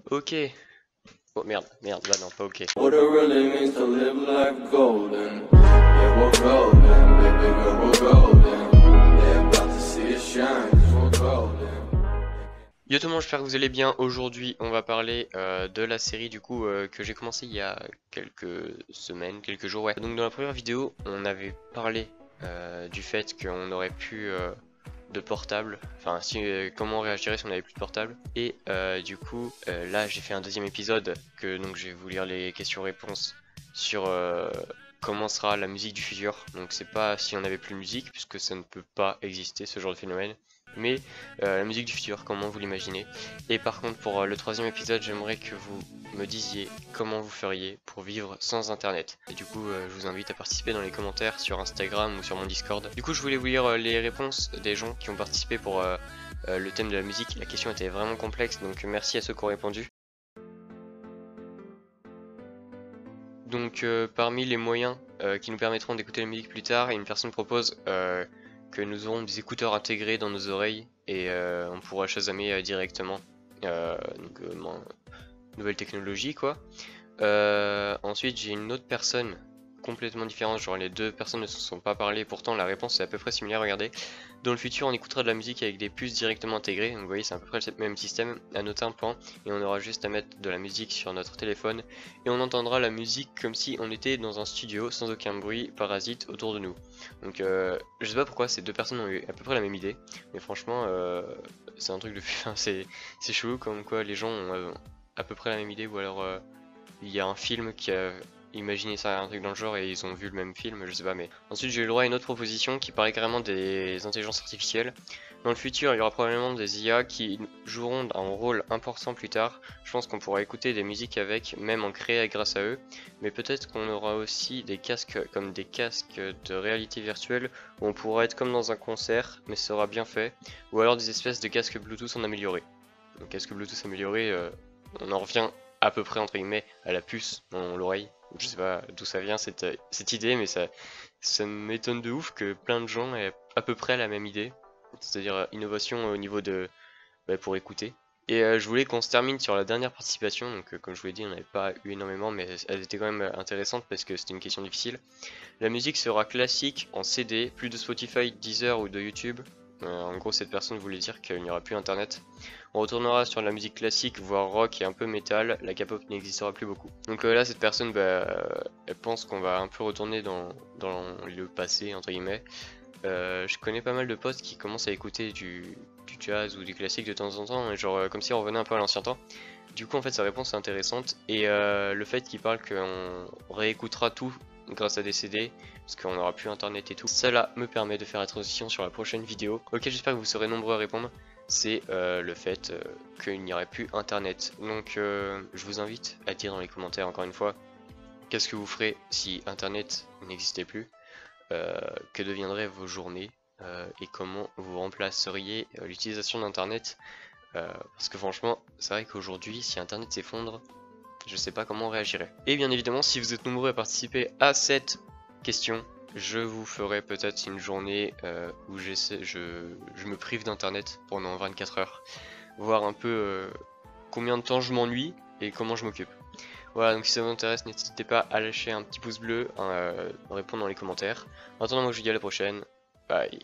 Ok. Oh merde, bah non, pas ok. What it really means to live life golden. Yeah, we're golden, baby girl, we're golden. They're about to see us shine, 'cause we're golden. Yo tout le monde, j'espère que vous allez bien. Aujourd'hui, on va parler de la série du coup que j'ai commencé il y a quelques semaines, quelques jours, ouais. Donc dans la première vidéo, on avait parlé du fait qu'on aurait plus de portable, enfin si, comment on réagirait si on avait plus de portable. Et du coup, là j'ai fait un deuxième épisode que donc je vais vous lire les questions-réponses sur comment sera la musique du futur. Donc c'est pas si on avait plus de musique, puisque ça ne peut pas exister ce genre de phénomène, mais la musique du futur, comment vous l'imaginez. Et par contre pour le troisième épisode, j'aimerais que vous me disiez comment vous feriez pour vivre sans internet. Et du coup je vous invite à participer dans les commentaires sur Instagram ou sur mon Discord. Du coup je voulais vous lire les réponses des gens qui ont participé pour le thème de la musique. La question était vraiment complexe, donc merci à ceux qui ont répondu. Donc parmi les moyens qui nous permettront d'écouter la musique plus tard, une personne propose que nous aurons des écouteurs intégrés dans nos oreilles et on pourra chasamer directement. Donc nouvelle technologie quoi. Ensuite j'ai une autre personne complètement différente, genre les deux personnes ne se sont pas parlé, pourtant la réponse est à peu près similaire, regardez. Dans le futur on écoutera de la musique avec des puces directement intégrées, donc vous voyez c'est à peu près le même système, à noter un point, et on aura juste à mettre de la musique sur notre téléphone, et on entendra la musique comme si on était dans un studio, sans aucun bruit parasite autour de nous. Donc je sais pas pourquoi ces deux personnes ont eu à peu près la même idée, mais franchement c'est un truc de c'est chelou comme quoi les gens ont à peu près la même idée, ou alors il y a un film qui a imaginé ça, un truc dans le genre, et ils ont vu le même film, je sais pas. Mais ensuite j'ai eu le droit à une autre proposition qui parlait carrément des intelligences artificielles. Dans le futur il y aura probablement des IA qui joueront un rôle important plus tard. Je pense qu'on pourra écouter des musiques avec, même en créer grâce à eux. Mais peut-être qu'on aura aussi des casques comme des casques de réalité virtuelle où on pourra être comme dans un concert mais ce sera bien fait. Ou alors des espèces de casques Bluetooth en amélioré. Donc casque Bluetooth amélioré, on en revient à peu près entre guillemets à la puce dans l'oreille. Je sais pas d'où ça vient cette idée, mais ça m'étonne de ouf que plein de gens aient à peu près la même idée. C'est-à-dire innovation au niveau de pour écouter. Et je voulais qu'on se termine sur la dernière participation, donc comme je vous l'ai dit on n'avait pas eu énormément, mais elle était quand même intéressante parce que c'était une question difficile. La musique sera classique en CD, plus de Spotify, Deezer ou de YouTube. En gros cette personne voulait dire qu'il n'y aura plus internet. On retournera sur la musique classique, voire rock et un peu métal, la K-pop n'existera plus beaucoup. Donc là cette personne elle pense qu'on va un peu retourner dans le passé entre guillemets. Je connais pas mal de potes qui commencent à écouter du jazz ou du classique de temps en temps, genre comme si on revenait un peu à l'ancien temps. Du coup en fait sa réponse est intéressante, et le fait qu'il parle qu'on réécoutera tout grâce à des CD, parce qu'on n'aura plus internet et tout, cela me permet de faire la transition sur la prochaine vidéo, auquel j'espère que vous serez nombreux à répondre. C'est le fait qu'il n'y aurait plus internet. Donc je vous invite à dire dans les commentaires encore une fois, qu'est-ce que vous ferez si internet n'existait plus, que deviendraient vos journées, et comment vous remplaceriez l'utilisation d'internet, parce que franchement c'est vrai qu'aujourd'hui si internet s'effondre, je sais pas comment on réagirait. Et bien évidemment si vous êtes nombreux à participer à cette question, je vous ferai peut-être une journée où je me prive d'internet pendant 24 heures, voir un peu combien de temps je m'ennuie et comment je m'occupe. Voilà, donc si ça vous intéresse, n'hésitez pas à lâcher un petit pouce bleu, répondre dans les commentaires. En attendant, moi je vous dis à la prochaine, bye.